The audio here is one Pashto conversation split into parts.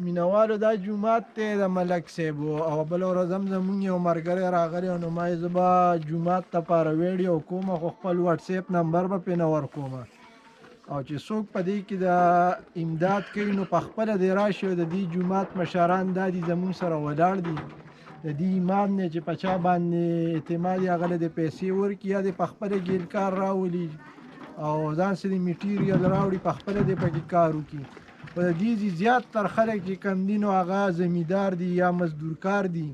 مینوالو دا جومات دی د ملک صاحب او بله ورځ هم زمونږ یو ملګری راغلی او نو ما یې زه به جومات دپاره ویډیو کوم خو خپل وټساپ نمبر به پرې نه ورکوم او چې څوک په دې کې د امداد کوي نو په خپله دې راشي او د دې جومات مشران دا دي زمونږ سره ولاړ دي د دې امام نه چې په چا باندې اعتماد یې هغه له دې پیسې ورکړي یا دې په خپله ګیل کار راولي او ځان سره میټیریل راوړي په خپله دې پکې کار وکړي په دې زیات تر خلک چې کم دي نو هغه زمیندار دي یا مزدور کار دي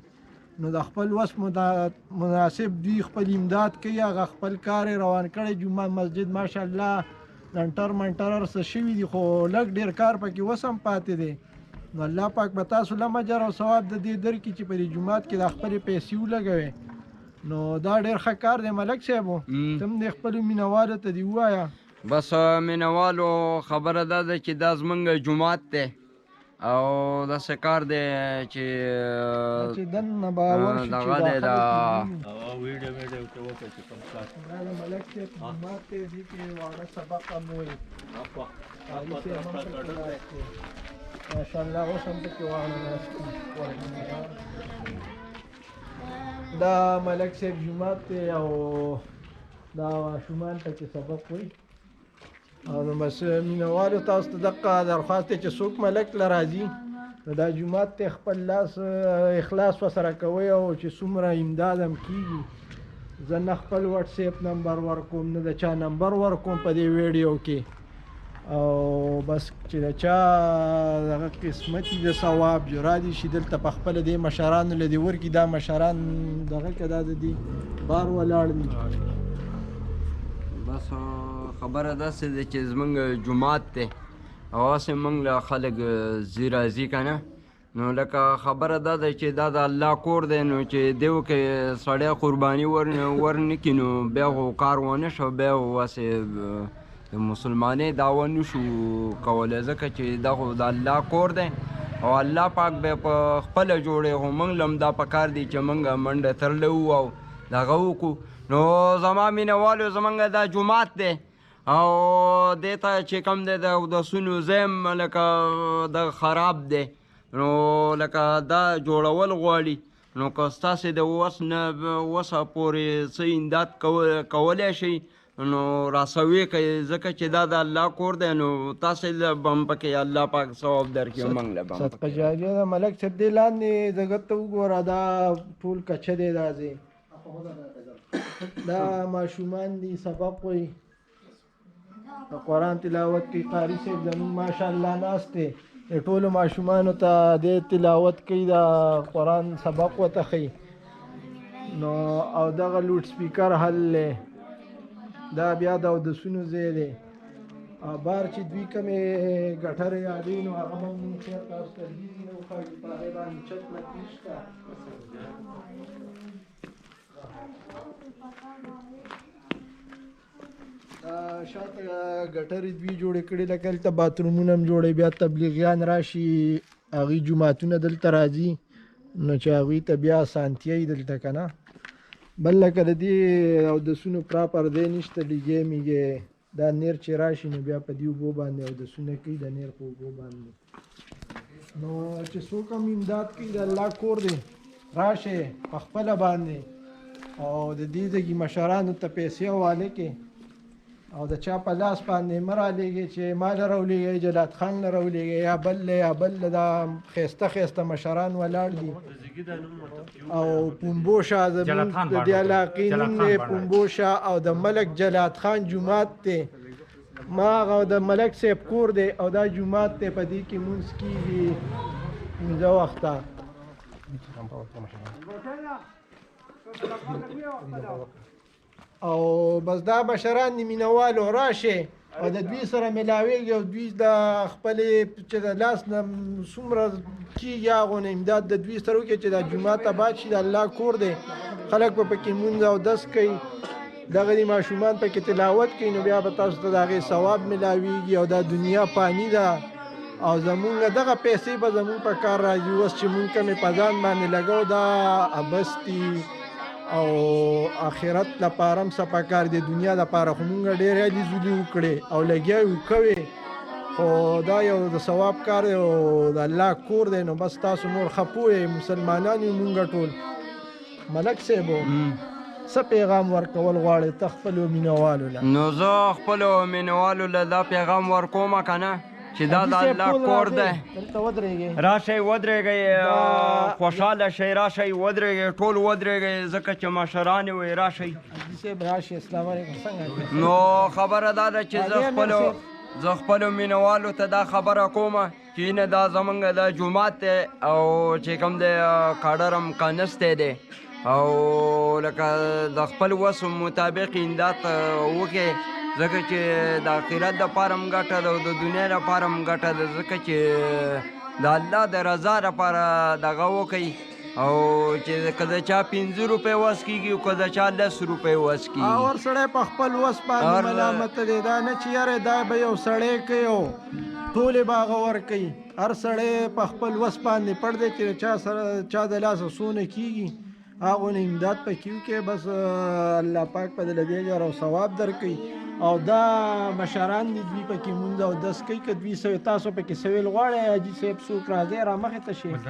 نو د خپل وس مناسب دوی خپل امداد کوي هغه خپل کار روان کړی جومات مسجد ماشاءالله لنټر منټر هر څه شوي دي خو لږ ډېر کار پکې اوس هم پاتې دی نو الله پاک به تاسو له اجر او ثواب د دې درکړي چې په دې جومات کې د خپلې پیسې ولګوئ نو دا ډېر ښه کار دی ملک صاحب ته هم د خپلو مینهوالو ته دې ووایه بس مینوالو خبره دا ده چې دا زمونږ جومات دی او داسې کار دی چې دننه به ورشي دغه دی دا ویډیو کې وکړه چې کوم کار دا د ملک صاحب جومات دی دې کې واړه سبق هم وایي ماشاءالله اوس هم پکې واړه ناست دي دا ملک صاحب جومات دی او دا ماشومان پکې سبق وایي او نو بس مینهوالو تاسو ته دغه درخواست دی چې څوک ملک له راځي نو دا جومات ته خپل لاس اخلاص ورسره کوئ او چې څومره امداد هم کېږي زه نه خپل وټساپ نمبر ورکوم نه د چا نمبر ورکوم په دې ویډیو کې او بس چې د چا دغه قسمت د ثواب جرا دي شي دلته په خپله دې مشرانو له دې ورکړي دا مشران دغه که دا د دې بار ولاړ دي بس خبره داسې ده چې زمونږ جومات دی او هسې مونږ له خلک ځي راځي که نه نو لکه خبره دا ده چې دا د الله کور دی نو چې دیو کې سړی قرباني ورنکړي نو بیا خو کار ونه شو بیا خو هسې د مسلمانۍ دعوه نشو کولی ځکه چې دا خو د الله کور دی او الله پاک به په خپله جوړی خو موږ له هم دا پکار دی چې موږ منډه ترلی وو او دغه وکړو نو زما مینهوالو زموږ دا جومات دی او دې ته چې کوم دی د اودسونو ځای هم لکه د خراب دی نو لکه دا جوړول غواړي نو که ستاسې د وسه پورې څه امداد کولی شئ نو راسوي کوي ځکه چې دا د الله کور دی نو تاسې له به هم پکې الله پاک ثواب درکړي موږ له به هم صدقه جاریه ده ملک صاحب دې لاندې دغه ته وګوره دا ټول کچه دی دا ځای دا ماشومان دي سبق وایي د قرآن تلاوت کوي قاري صاحب زموږ ماشاءالله ناست دی د ټولو ماشومانو ته دې تلاوت کوي د قرآن سبق ورته ښیي نو او دغه لوډ سپیکر حل دی دا بیا د اودسونو ځای دی بار چې دوی کومې ګټرې یادوي نو هغه به مونږ خیر تاسو ته لیدي نه وښایي په هغې باندې چت لکې شته شاته ګټرې دوی جوړې کړي لکه هلته باترومونه هم جوړوي بیا تبلیغیان راشي هغوی جوماتونه دلته راځي نو چې هغوی ته بیا اسانتیا وي دلته که نه بل لکه د دې اودسونو پراپر دی نشته ډیګې میګې دا نیر چې راشي نو بیا په دې اوبو باندې اودسونه کوي د نیر په اوبو باندې نو چې څوک هم امداد کوي د الله کور دی راشئ په خپله باندې او د دې ځګي مشرانو ته پیسې حواله کړي او د چا په لاس باندې مه رالیږئ چې ما له راولېږئ جلات خان له راولېږئ یا بل دا ښایسته ښایسته مشران ولاړ دي او پومبوشه زموږ د دې علاقې نوم دی پومبوشه او د ملک جلات خان جومات دی ما هغه د ملک صاحب کور دی او دا جومات دی په دې کې مونځ کېږي 15 وخته او بس دا مشران د مینهوالو راشي او د دوی سره ملاویږي او دوی د خپلې چې د لاس نه څومره کېږي هغو نه امداد د دوی سره وکړي چې دا جومات آباد شي د الله کور دی خلک به پکې مونځ اودس کوي دغه دي ماشومان پکې تلاوت کوي نو بیا به تاسو ته د هغې ثواب ملاویږي او دا دنیا فاني ده او زمونږ دغه پیسې به زمونږ په کار راځي اوس چې مونږ کومې په ځان باندې لګو دا ابس دي او آخرت لپاره هم څه پکار دی دنیا لپاره خو مونږ ډېرې هلې ځلې وکړې او لګیا یو کوې خو دا یو د ثواب کار دی او د الله کور دی، نو بس تاسو نور ښه پوه مسلمانان یو مونږ ټول. ملک صاحبو څه پیغام ورکول غواړې ته خپلو مینهوالو له؟ نو زه خپلو مینهوالو له دا پیغام ورکوم که نه چې دا د الله کور دی. دلته ودرېږئ، راشئ ودرېږئ، خوشحاله شئ، راشئ ودرېږئ، ټول ودرېږئ ځکه چې مشران وئ. راشئ حاجي صاحب راشئ. السلام علیکم. څنګه نو خبره دا ده چې زه خپلو مینهوالو ته دا خبره کوم چې نه دا زمونږ د جومات دی او چې کوم دی کاډر هم کانستی دی او لکه د خپل وس مطابق امداد وکړئ ځکه چې د آخرت دپاره هم ګټه ده او د دنیا دپاره هم ګټه ده ځکه چې د الله د رضا دپاره دغه وکئ او چې که د چا 5 روپۍ وس کېږي او که د چا 10 روپۍ وس کېږي. اور سړی په خپل وس باندې ملامت دی، دا نه چې یاره دا به یو سړی کوي او ټولې به هغه ورکوي. هر سړی په خپل وس باندې پړ دی چې چا د لاسه څونه کېږي هغونه امداد پکې وکړي، بس الله پاک په دله دې اجر او ثواب درکوي. او دا مشران دي دوی پکې مونځ او دس کوي، که دوی تاسو پکې سویل غواړئ حاجي صاحب څوک راځئ را مخې ته شي، څه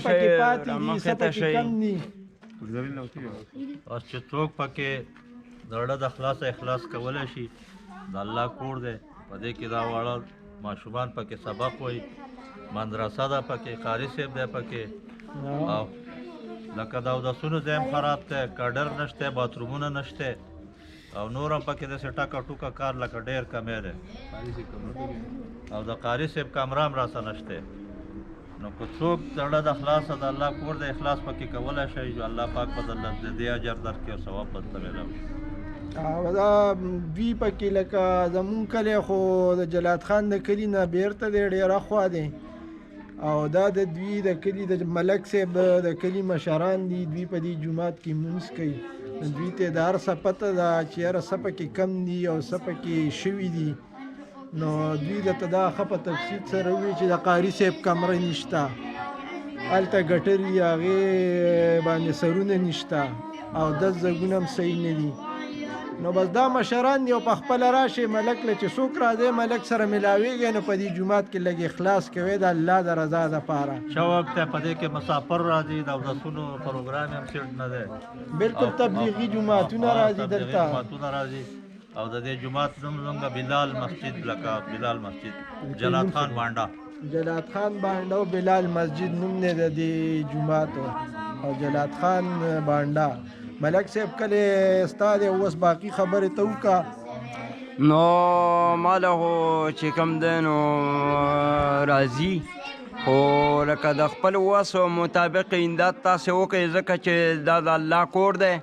پکې پاتې دي څه پکې کم دي. اوس چې څوک پکې د زړه د خلاصه اخلاص کولی شي، د الله کور دی په دې کې دا واړه ماشومان پکې سبق وایي، مدرسه ده پکې، قاري صاحب دی پکې، او لکه د اودسونو ځای هم خراب دی، کډر نشته، باترومونه نشته او نور هم پکې داسې ټکه ټوکه کار لکه ډېر کمی دی او د قاري صاحب کمره هم راسه نشته. نو که څوک زړه د خلاصه د الله کور د اخلاص پکې کولی شي، الله پاک به د دې اجر درکړي او ثواب به درته میلاوي. او دا دوی پکې لکه زمونږ کلی خو د جلات خان د کلي نه بیرته دی ډېره خوا دی او دا د دوی د کلي د ملک صاحب د کلي مشران دي، دوی په دې جومات کې مونځ کوي. دوی ته د هر څه پته ده چې یاره څه پکې کم دي او څه پکې شوي دي. نو دوی درته دا ښه په تفصیل سره ووایي چې د قاري صاحب کمره نشته، هلته ګټر وي هغې باندې سرونه نشته او 10 ځګونه هم صحیح نه دي. نو بس دا مشران دي او په خپله راشئ ملک له چې څوک راځئ ملک سره میلاویږئ، نو په دې جومات کې لږ اخلاص کوئ د الله د رضا دپاره. شوق دی په دې کې مسافر راځي، د اودسونو پروګرام هم سیټ نه دی، بلکل تبلیغي جوماتونه راځي دلته، جوماتونه راځي او د دې جومات نوم زموږ بلال مسجد لکه بلال مسجد جلات خان بانډا، جلات خان بانډا او بلال مسجد نوم دی د دې جومات او جلات خان بانډا. ملک صاحب کله ستا دی اوس باقي خبرې ته وکړه. نو ماله خو چې کوم دی نو راځي خو لکه د خپل وس مطابق امداد تاسې وکړئ ځکه چې دا د الله کور دی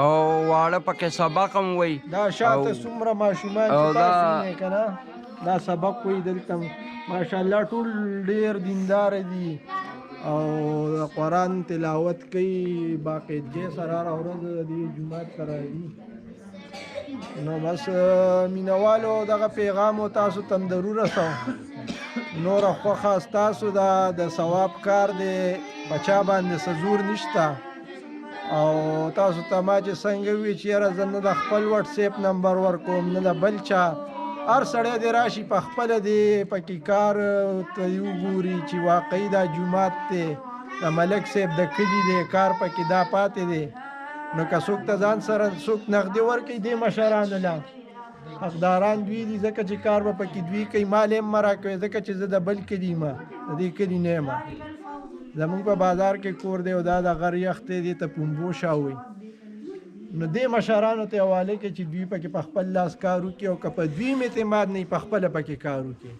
او واړه پکې سبق هم وایي. دا شاته څومره ماشومان چې تاسو یې که نه دا سبق وایي دلته ماشاءالله ټول ډېر دینداره دي او د قرآن تلاوت کوي باقاعدګۍ سره هره ورځ د دې جومات ته راځي. نو بس مینهوالو دغه پیغام تاسو ته هم ضرور رسوم. نوره خوښه ستاسو ده، د ثواب کار دی، په چا باندې څه زور نشته او تاسو ته ما چې څنګه وي چې یاره زه نه د خپل وټساپ نمبر ورکوم نه د بل چا، هر سړی دی راشي په خپله دی پکې کار ته وګوري چې واقعي دا جومات دی د ملک صاحب د کلي دی، کار پکې دا پاتې دی. نو که څوک ته ځان سره څوک نغدي ورکوي دې مشرانو له حقداران دوی دي ځکه چې کار به پکې دوی کوي، مال یې هم مه راکوي ځکه چې زه د بل کلي یم د دې کلي نه یم. زمونږ په بازار کې کور دی او دا د غر یخ دی دې ته پومبو شاوي. نو دې مشرانو ته حواله کړي چې دوی پکې په خپل لاس کار وکړي او که په دوی اعتماد نه وي په خپله پکې کار وکړي.